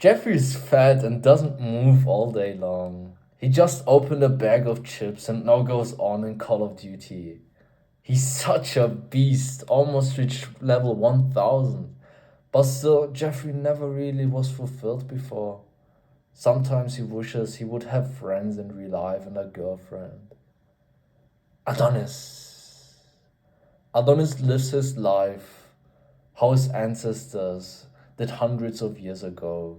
Jeffrey's fat and doesn't move all day long. He just opened a bag of chips and now goes on in Call of Duty. He's such a beast, almost reached level 1000. But still, Jeffrey never really was fulfilled before. Sometimes he wishes he would have friends in real life and a girlfriend. Adonis. Adonis lives his life how his ancestors did hundreds of years ago.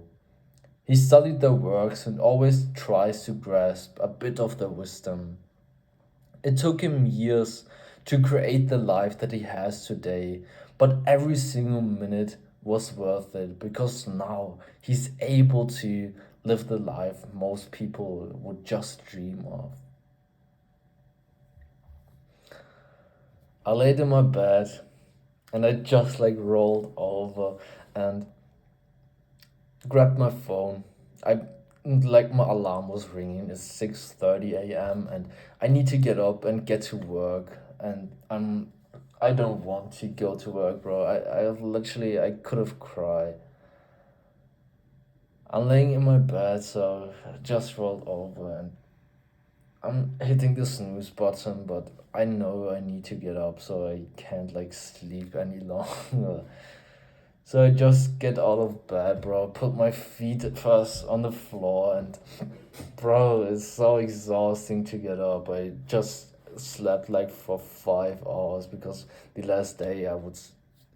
He studied their works and always tries to grasp a bit of their wisdom. It took him years to create the life that he has today, but every single minute was worth it because now he's able to live the life most people would just dream of. I laid in my bed and I just like rolled over and grabbed my phone. I like my alarm was ringing. It's 6:30 a.m. and I need to get up and get to work. And I don't want to go to work, bro. I literally I could have cried. I'm laying in my bed, so I just rolled over and I'm hitting the snooze button, but I know I need to get up, so I can't like sleep any longer. So I just get out of bed, bro, put my feet first on the floor, and bro, it's so exhausting to get up. I just slept like for 5 hours because the last day I would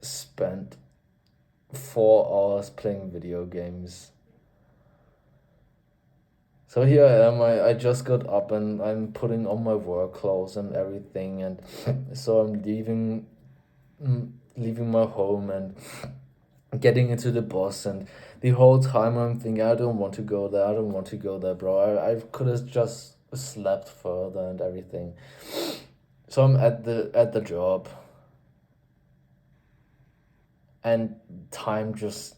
spend 4 hours playing video games. So here I am. I just got up and I'm putting on my work clothes and everything, and so I'm leaving my home and getting into the bus, and the whole time I'm thinking I don't want to go there. I don't want to go there, bro. I could have just slept further and everything. So I'm at the job, and time just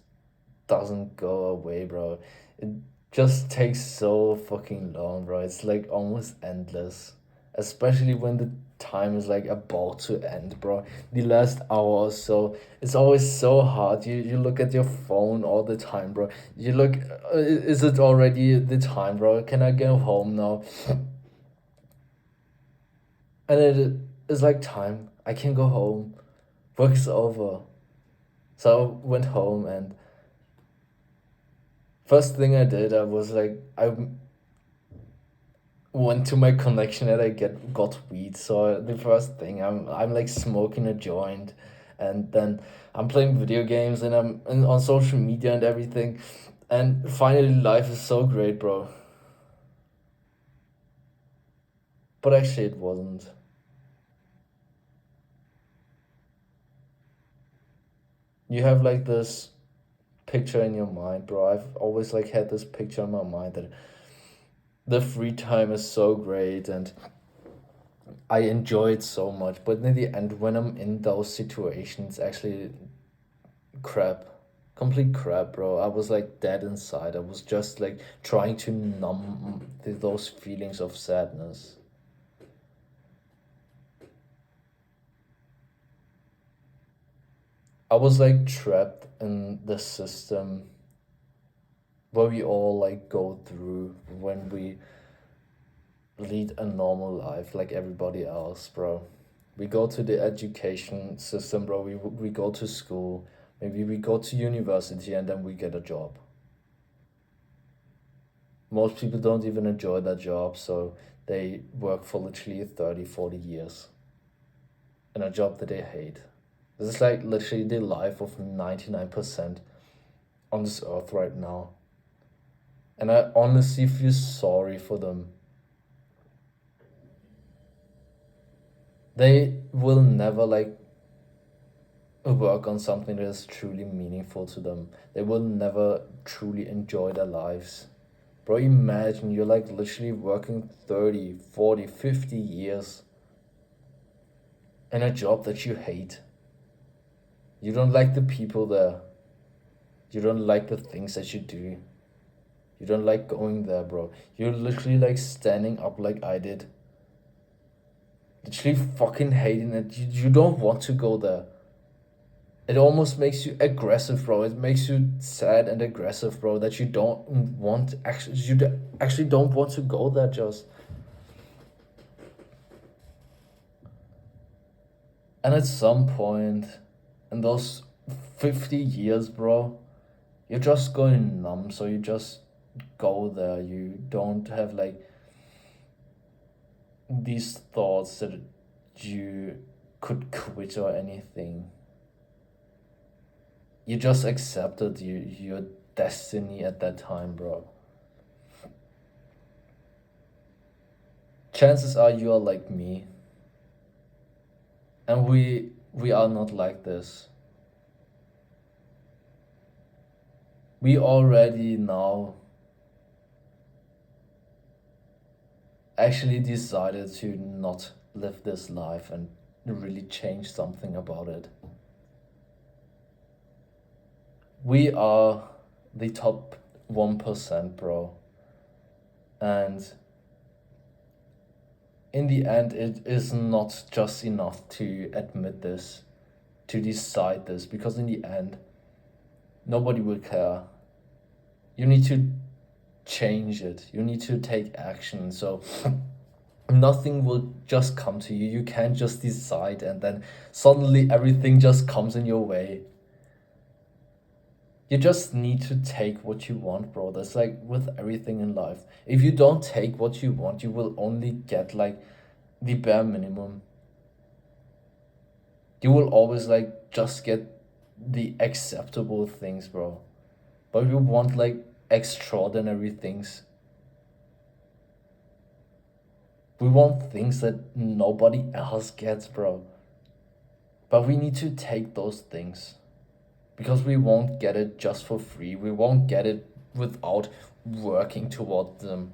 doesn't go away, bro. It just takes so fucking long, bro. It's like almost endless. Especially when the time is like about to end, bro. The last hour or so, it's always so hard. You look at your phone all the time, bro. You look, is it already the time, bro? Can I go home now? And it is like time. I can go home. Work's over. So I went home and first thing I did, I was like, I went to my connection and I got weed. So the first thing I'm like smoking a joint, and then I'm playing video games and on social media and everything, and finally life is so great, bro. But actually it wasn't. You have like this picture in your mind, bro. I've always like had this picture in my mind that the free time is so great and I enjoy it so much, but in the end, when I'm in those situations, actually crap, complete crap, bro. I was like dead inside. I was just like trying to numb those feelings of sadness. I was like trapped in the system where we all like go through when we lead a normal life like everybody else, bro. We go to the education system, bro. We go to school. Maybe we go to university and then we get a job. Most people don't even enjoy their job, so they work for literally 30, 40 years in a job that they hate. This is like literally the life of 99% on this earth right now. And I honestly feel sorry for them. They will never like work on something that is truly meaningful to them. They will never truly enjoy their lives. Bro, imagine you're like literally working 30, 40, 50 years in a job that you hate. You don't like the people there. You don't like the things that you do. You don't like going there, bro. You're literally like standing up like I did. Literally fucking hating it. You don't want to go there. It almost makes you aggressive, bro. It makes you sad and aggressive, bro, that you don't want actually actually don't want to go there just. And at some point in those 50 years, bro, you're just going numb, so you just go there. You don't have like these thoughts that you could quit or anything. You just accepted your destiny at that time, bro. Chances are you are like me, and we are not like this. We already now actually decided to not live this life and really change something about it. We are the top 1%, bro. And in the end, it is not just enough to admit this, to decide this, because in the end, nobody will care. You need to change it, you need to take action. So nothing will just come to you. You can't just decide and then suddenly everything just comes in your way. You just need to take what you want, bro. That's like with everything in life. If you don't take what you want, you will only get like the bare minimum. You will always like just get the acceptable things, bro. But you want like extraordinary things. We want things that nobody else gets, bro. But we need to take those things because we won't get it just for free. We won't get it without working toward them.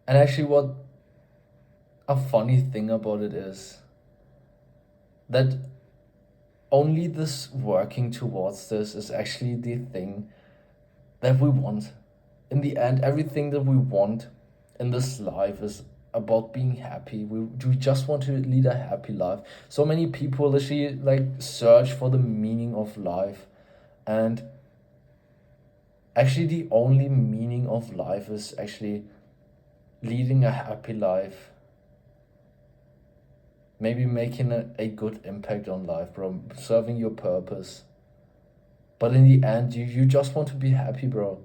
And actually, what a funny thing about it is that only this working towards this is actually the thing that we want. In the end, everything that we want in this life is about being happy. We just want to lead a happy life. So many people literally like search for the meaning of life, and actually the only meaning of life is actually leading a happy life. Maybe making a good impact on life, bro. Serving your purpose. But in the end, you just want to be happy, bro.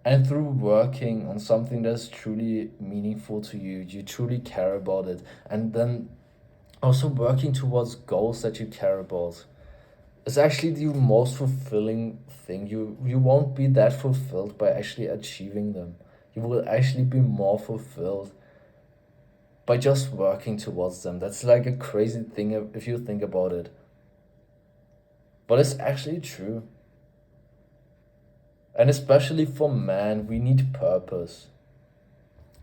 And through working on something that's truly meaningful to you, you truly care about it. And then also working towards goals that you care about. It's actually the most fulfilling thing. You won't be that fulfilled by actually achieving them. You will actually be more fulfilled by just working towards them. That's like a crazy thing if you think about it. But it's actually true. And especially for man, we need purpose.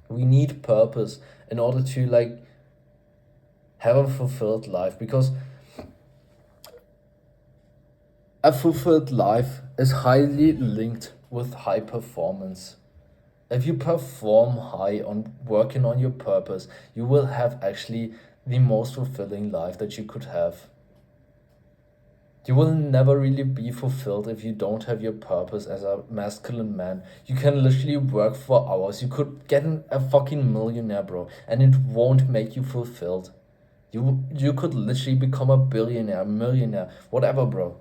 We need purpose in order to like have a fulfilled life, because a fulfilled life is highly linked with high performance. If you perform high on working on your purpose, you will have actually the most fulfilling life that you could have. You will never really be fulfilled if you don't have your purpose as a masculine man. You can literally work for hours. You could get a fucking millionaire, bro, and it won't make you fulfilled. You could literally become a billionaire, millionaire, whatever, bro.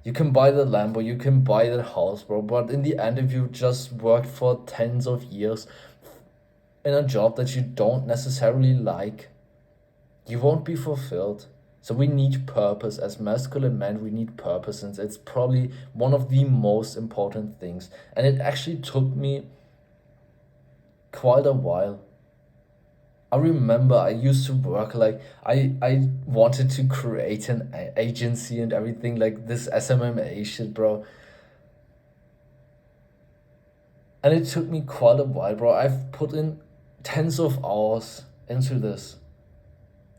You can buy the Lambo, you can buy the house, bro, but in the end, if you just worked for tens of years in a job that you don't necessarily like, you won't be fulfilled. So we need purpose. As masculine men, we need purpose, and it's probably one of the most important things. And it actually took me quite a while. I remember I used to work like I wanted to create an agency and everything, like this SMMA shit, bro. And it took me quite a while, bro. I've put in tens of hours into this.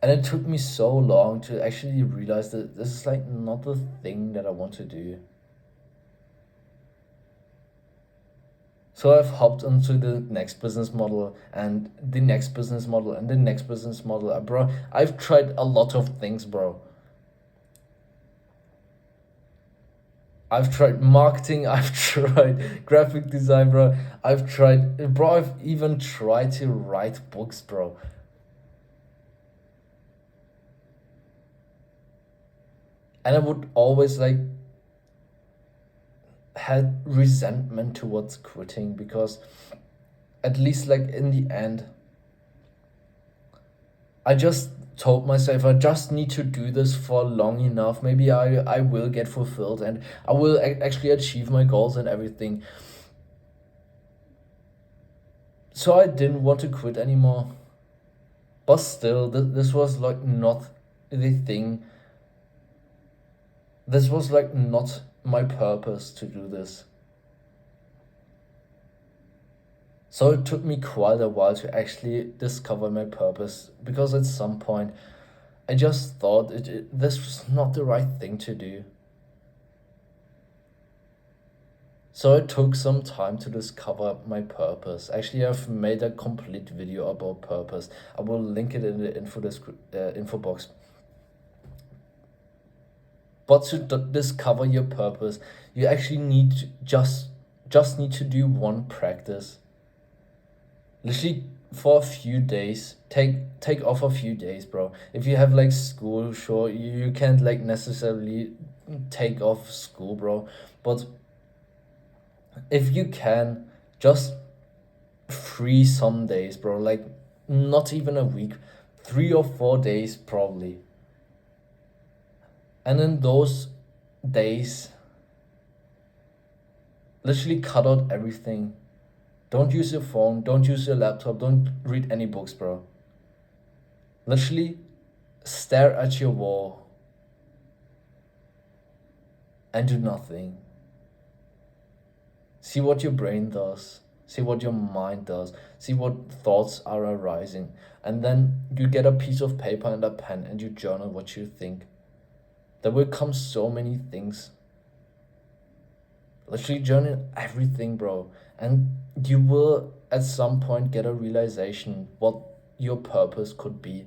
And it took me so long to actually realize that this is like not the thing that I want to do. So I've hopped onto the next business model and the next business model and the next business model. Bro, I've tried a lot of things, bro. I've tried marketing, I've tried graphic design, bro. I've even tried to write books, bro. And I would always like had resentment towards quitting because at least like in the end, I just told myself I just need to do this for long enough. Maybe I will get fulfilled and I will actually achieve my goals and everything. So I didn't want to quit anymore. But still, this was like not the thing. This was like not my purpose to do this. So it took me quite a while to actually discover my purpose because at some point I just thought this was not the right thing to do. So it took some time to discover my purpose. Actually, I've made a complete video about purpose. I will link it in the info box. But to discover your purpose, you actually need to just need to do one practice. Literally for a few days, take off a few days, bro. If you have like school, sure, you can't like necessarily take off school, bro. But if you can, just free some days, bro. Like not even a week, 3 or 4 days probably. And in those days, literally cut out everything. Don't use your phone, don't use your laptop, don't read any books, bro. Literally stare at your wall and do nothing. See what your brain does. See what your mind does. See what thoughts are arising. And then you get a piece of paper and a pen and you journal what you think. There will come so many things. Literally journal everything, bro. And you will at some point get a realization what your purpose could be.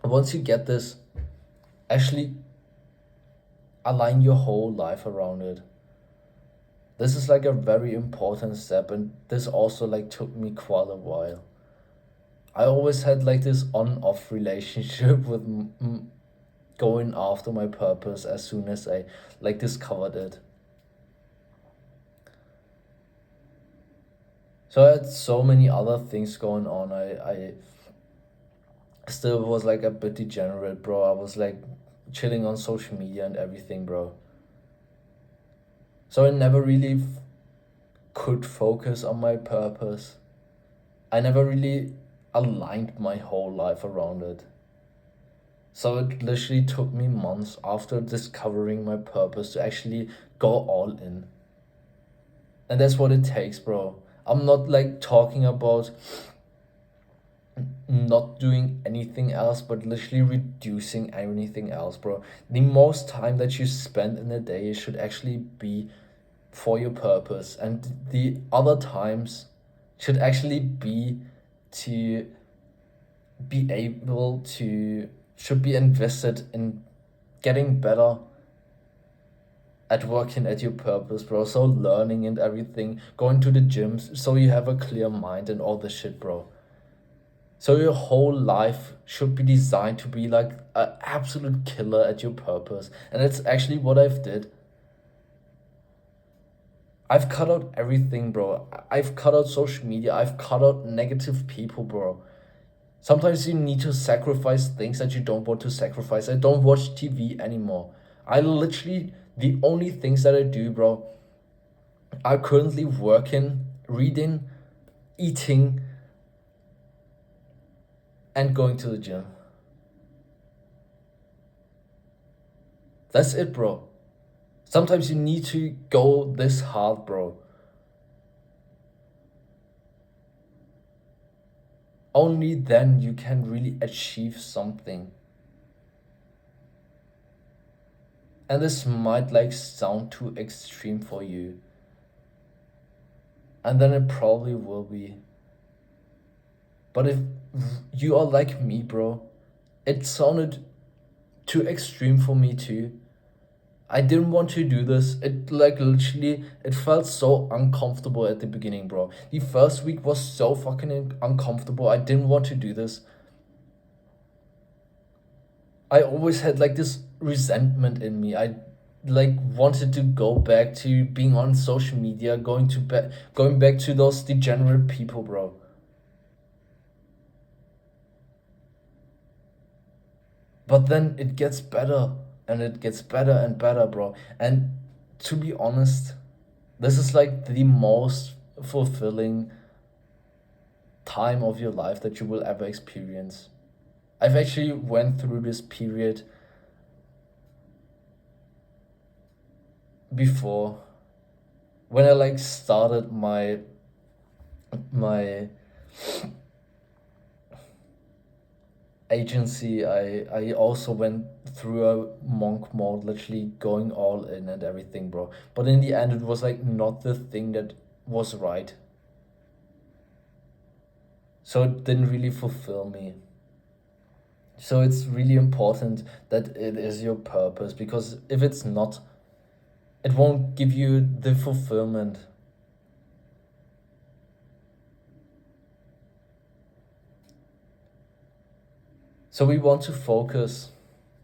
Once you get this, actually align your whole life around it. This is like a very important step, and this also like took me quite a while. I always had like this on-off relationship with going after my purpose as soon as I like discovered it. So I had so many other things going on. I still was like a bit degenerate, bro. I was like chilling on social media and everything, bro. So I never really could focus on my purpose. I never really aligned my whole life around it. So it literally took me months after discovering my purpose to actually go all in. And that's what it takes, bro. I'm not like talking about not doing anything else, but literally reducing anything else, bro. The most time that you spend in a day should actually be for your purpose, and the other times should actually be to be able to should be invested in getting better at working at your purpose, bro. So learning and everything, going to the gyms, so you have a clear mind and all this shit, bro. So your whole life should be designed to be like an absolute killer at your purpose. And that's actually what I've did. I've cut out everything, bro. I've cut out social media. I've cut out negative people, bro. Sometimes you need to sacrifice things that you don't want to sacrifice. I don't watch TV anymore. I literally, the only things that I do, bro, are currently working, reading, eating, and going to the gym. That's it, bro. Sometimes you need to go this hard, bro. Only then you can really achieve something. And this might like sound too extreme for you. and then it probably will be. But if you are like me, bro, it sounded too extreme for me too. I didn't want to do this. It like literally, it felt so uncomfortable at the beginning, bro. The first week was so fucking uncomfortable. I didn't want to do this. I always had like this resentment in me. I like wanted to go back to being on social media, going back to those degenerate people, bro. But then it gets better and it gets better and better, bro. And to be honest, this is like the most fulfilling time of your life that you will ever experience. I've actually went through this period before when I like started my agency. I also went through a monk mode, literally going all in and everything, bro. But in the end, it was like not the thing that was right. So it didn't really fulfill me. So it's really important that it is your purpose, because if it's not, it won't give you the fulfillment. So we want to focus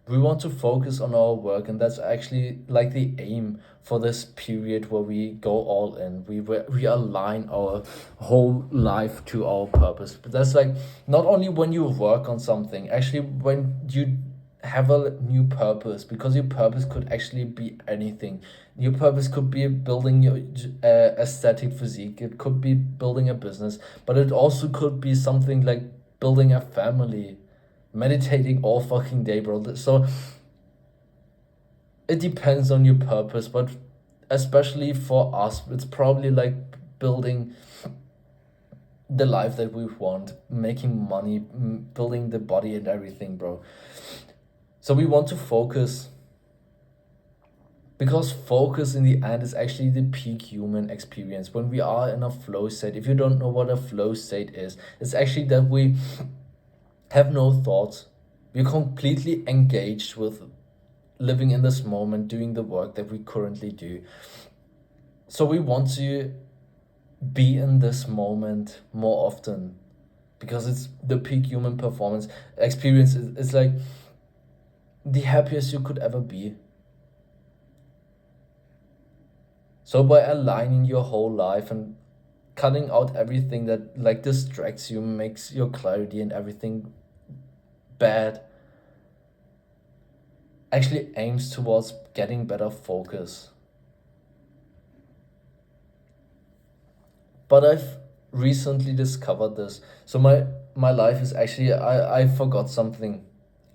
on our work, and that's actually like the aim for this period where we go all in. We align our whole life to our purpose. But that's like not only when you work on something, actually when you have a new purpose, because your purpose could actually be anything. Your purpose could be building your aesthetic physique, it could be building a business, but it also could be something like building a family, meditating all fucking day, bro. So it depends on your purpose, but especially for us, it's probably like building the life that we want, making money, building the body and everything, bro. So we want to focus, because focus in the end is actually the peak human experience. When we are in a flow state, if you don't know what a flow state is, it's actually that we have no thoughts. We're completely engaged with living in this moment, doing the work that we currently do. So we want to be in this moment more often, because it's the peak human performance experience. It's like the happiest you could ever be. So by aligning your whole life and cutting out everything that like distracts you, makes your clarity and everything bad, actually aims towards getting better focus. But I've recently discovered this. So my life is actually, I forgot something.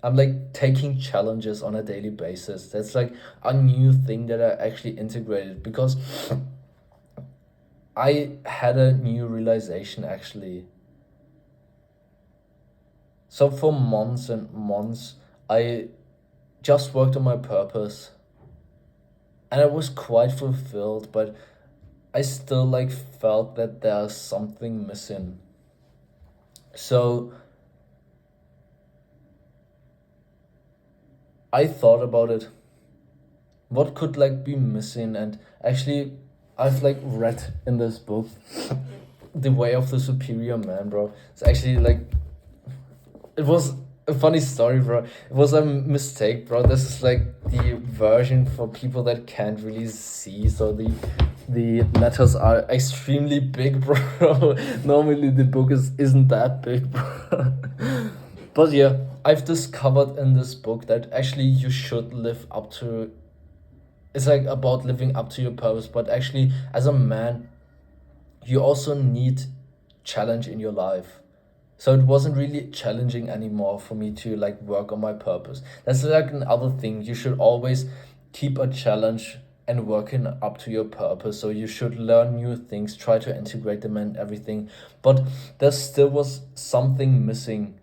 I'm like taking challenges on a daily basis. That's like a new thing that I actually integrated, because I had a new realization actually. So for months and months, I just worked on my purpose and I was quite fulfilled, but I still like felt that there's something missing. So I thought about it. What could like be missing? And actually, I've like read in this book, The Way of the Superior Man, bro. It's actually like, it was a funny story, bro. It was a mistake, bro. This is like the version for people that can't really see. So the letters are extremely big, bro. Normally the book isn't that big, bro. But yeah, I've discovered in this book that actually you should live up to, it's like about living up to your purpose, but actually as a man, you also need challenge in your life. So it wasn't really challenging anymore for me to like work on my purpose. That's like another thing. You should always keep a challenge and working up to your purpose. So you should learn new things, try to integrate them and everything. But there still was something missing.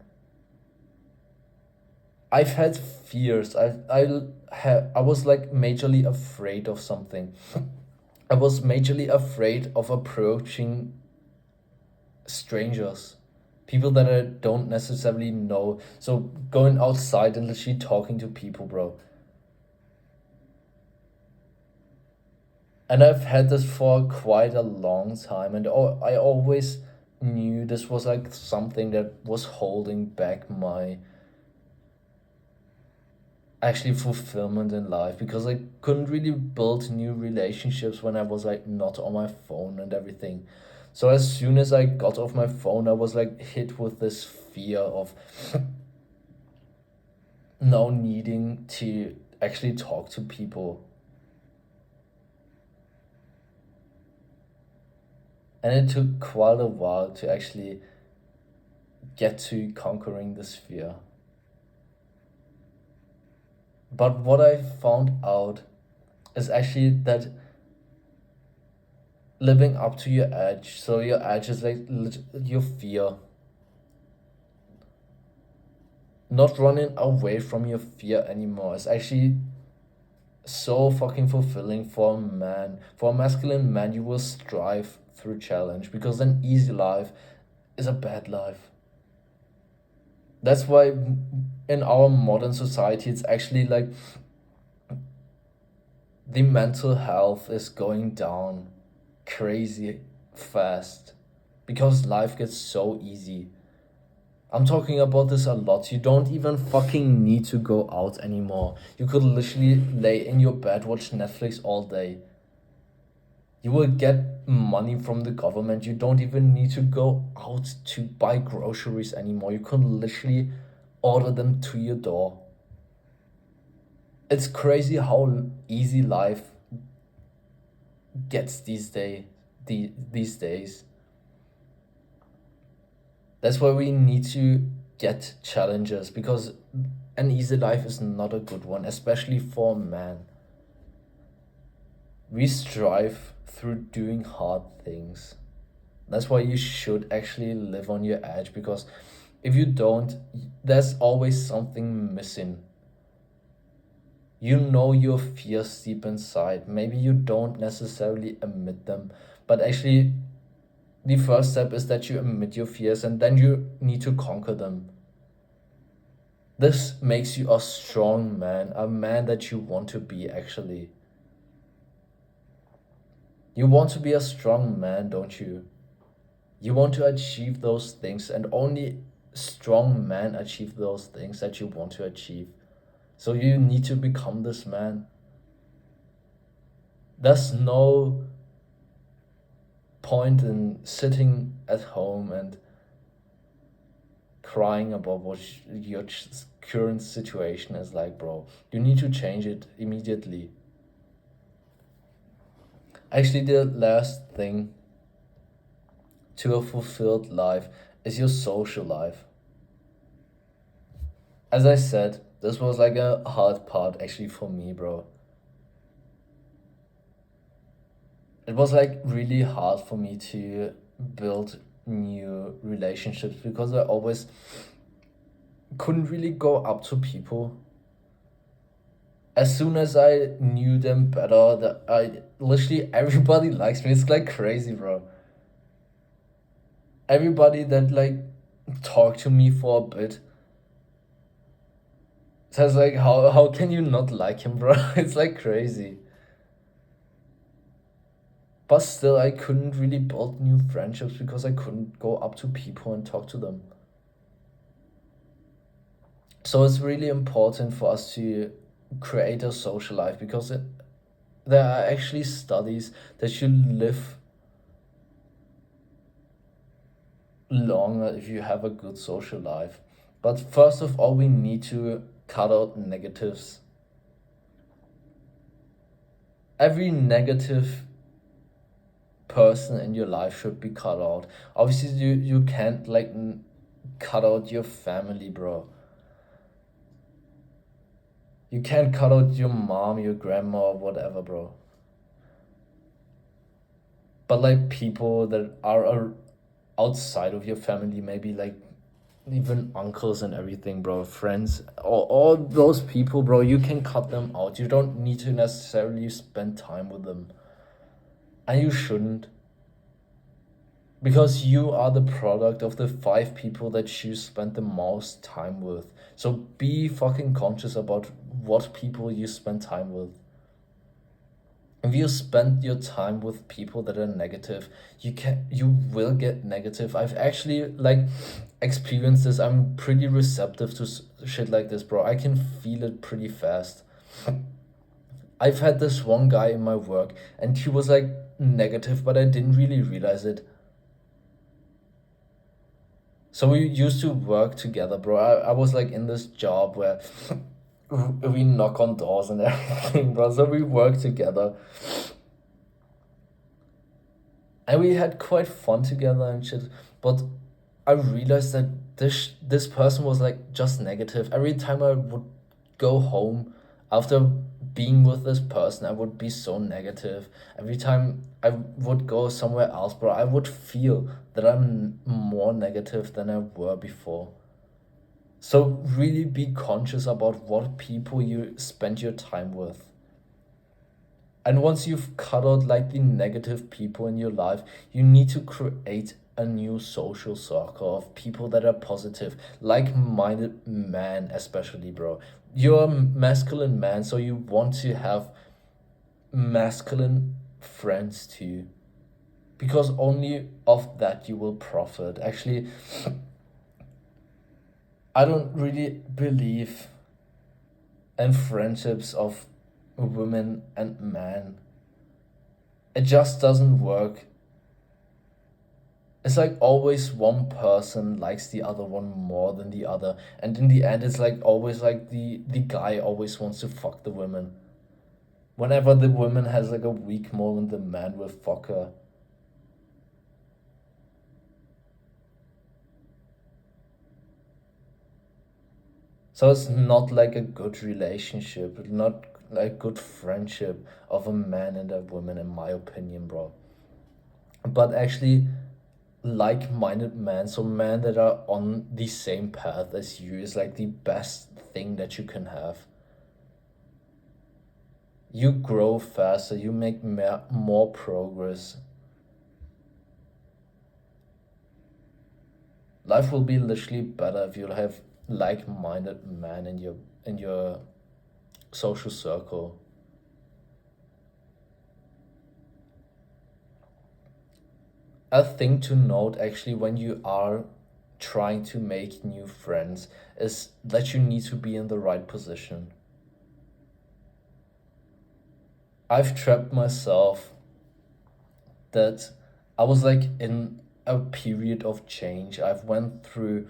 I've had fears. I was like majorly afraid of something. I was majorly afraid of approaching strangers, people that I don't necessarily know. So going outside and literally talking to people, bro. And I've had this for quite a long time, and I always knew this was like something that was holding back my actually fulfillment in life, because I couldn't really build new relationships when I was like not on my phone and everything. So as soon as I got off my phone, I was like hit with this fear of now needing to actually talk to people. And it took quite a while to actually get to conquering this fear. But what I found out is actually that living up to your edge, so your edge is like your fear, not running away from your fear anymore, is actually so fucking fulfilling for a man. For a masculine man, you will strive through challenge, because an easy life is a bad life. That's why in our modern society, it's actually like the mental health is going down crazy fast, because life gets so easy. I'm talking about this a lot. You don't even fucking need to go out anymore. You could literally lay in your bed, watch Netflix all day. You will get money from the government. You don't even need to go out to buy groceries anymore. You can literally order them to your door. It's crazy how easy life gets these days. That's why we need to get challenges, because an easy life is not a good one, especially for man. We strive through doing hard things. That's why you should actually live on your edge, because if you don't, there's always something missing. You know your fears deep inside. Maybe you don't necessarily admit them, but actually, the first step is that you admit your fears, and then you need to conquer them. This makes you a strong man, a man that you want to be actually. You want to be a strong man, don't you? You want to achieve those things, and only strong men achieve those things that you want to achieve. So you need to become this man. There's no point in sitting at home and crying about what your current situation is like, bro. You need to change it immediately. Actually, the last thing to a fulfilled life is your social life. As I said, this was like a hard part actually for me, bro. It was like really hard for me to build new relationships, because I always couldn't really go up to people. As soon as I knew them better, that I literally everybody likes me. It's like crazy, bro. Everybody that like talked to me for a bit says like, how can you not like him, bro? It's like crazy. But still, I couldn't really build new friendships, because I couldn't go up to people and talk to them. So it's really important for us to create a social life, because there are actually studies that you live longer if you have a good social life. But first of all, we need to cut out negatives. Every negative person in your life should be cut out. Obviously, you can't like cut out your family, bro. You can't cut out your mom, your grandma, or whatever, bro. But like people that are outside of your family, maybe like even uncles and everything, bro, friends, all those people, bro, you can cut them out. You don't need to necessarily spend time with them. And you shouldn't. Because you are the product of the five people that you spend the most time with. So be fucking conscious about what people you spend time with. If you spend your time with people that are negative, you will get negative. I've actually like experienced this. I'm pretty receptive to shit like this, bro. I can feel it pretty fast. I've had this one guy in my work and he was like negative, but I didn't really realize it. So we used to work together, bro. I was like in this job where we knock on doors and everything, bro. So we work together. And we had quite fun together and shit. But I realized that this person was like just negative. Every time I would go home after being with this person, I would be so negative. Every time I would go somewhere else, bro, I would feel that I'm more negative than I were before. So really be conscious about what people you spend your time with. And once you've cut out like the negative people in your life, you need to create a new social circle of people that are positive, like-minded men, especially, bro. You're a masculine man, so you want to have masculine friends too. Because only of that you will profit. Actually, I don't really believe in friendships of women and men. It just doesn't work. It's like always one person likes the other one more than the other, and in the end it's like always like the guy always wants to fuck the women. Whenever the woman has like a weak moment, the man will fuck her. So it's not like a good relationship, not like good friendship of a man and a woman, in my opinion, bro. But actually, like-minded men, so men that are on the same path as you, is like the best thing that you can have. You grow faster, you make more progress. Life will be literally better if you have like-minded men in your social circle. A thing to note actually when you are trying to make new friends is that you need to be in the right position. I've trapped myself that I was like in a period of change. I've went through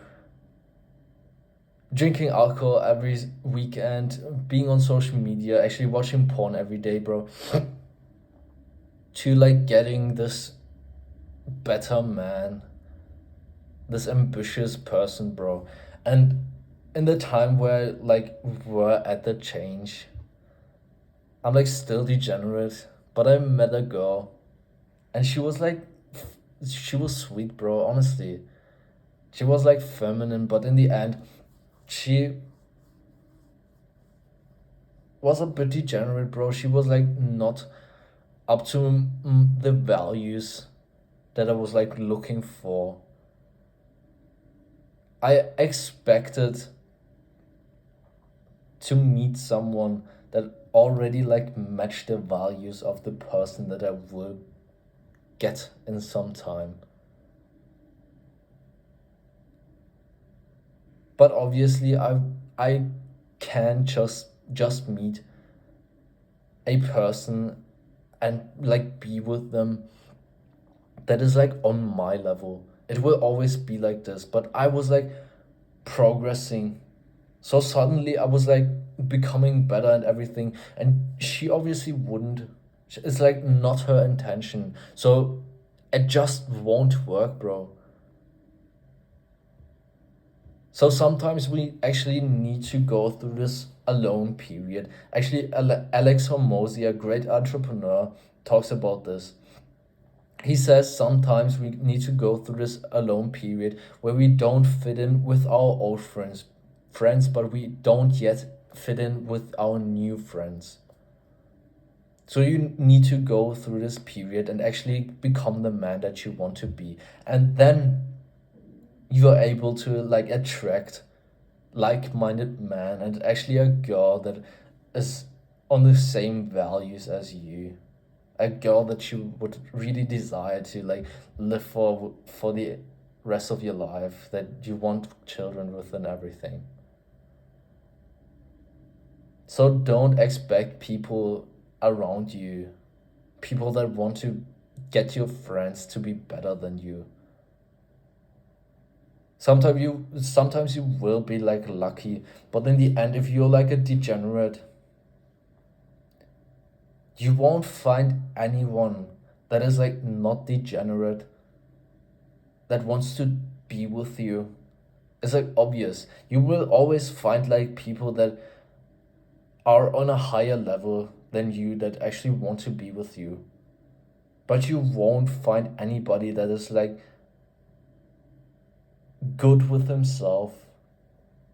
drinking alcohol every weekend, being on social media, actually watching porn every day, bro, to like getting this better man, this ambitious person, bro. And in the time where like we're at the change, I'm like still degenerate, but I met a girl and she was like she was sweet, bro, honestly. She was like feminine, but in the end she was a bit degenerate, bro. She was like not up to the values that I was like looking for. I expected to meet someone that already like matched the values of the person that I will get in some time. But obviously I can just meet a person and like be with them that is like on my level. It will always be like this, but I was like progressing. So suddenly I was like becoming better and everything, and she obviously wouldn't. It's like not her intention. So it just won't work, bro. So sometimes we actually need to go through this alone period. Actually, Alex Hormozy, a great entrepreneur, talks about this. He says sometimes we need to go through this alone period where we don't fit in with our old friends, but we don't yet fit in with our new friends. So you need to go through this period and actually become the man that you want to be. And then you are able to like attract like-minded man and actually a girl that is on the same values as you. A girl that you would really desire to like live for the rest of your life, that you want children with and everything. So don't expect people around you, people that want to get your friends to be better than you. Sometimes you will be like lucky, but in the end, if you're like a degenerate, you won't find anyone that is like not degenerate that wants to be with you. It's like obvious. You will always find like people that are on a higher level than you that actually want to be with you. But you won't find anybody that is like good with himself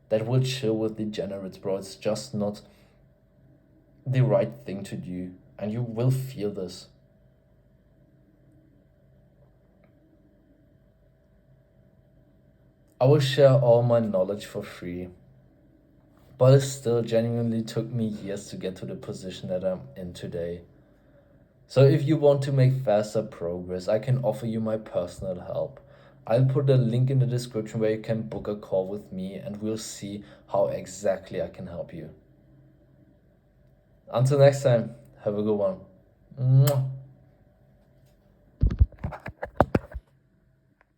that will chill with degenerates, bro. It's just not the right thing to do. And you will feel this. I will share all my knowledge for free, but it still genuinely took me years to get to the position that I'm in today. So if you want to make faster progress, I can offer you my personal help. I'll put a link in the description where you can book a call with me and we'll see how exactly I can help you. Until next time, have a good one. Mwah.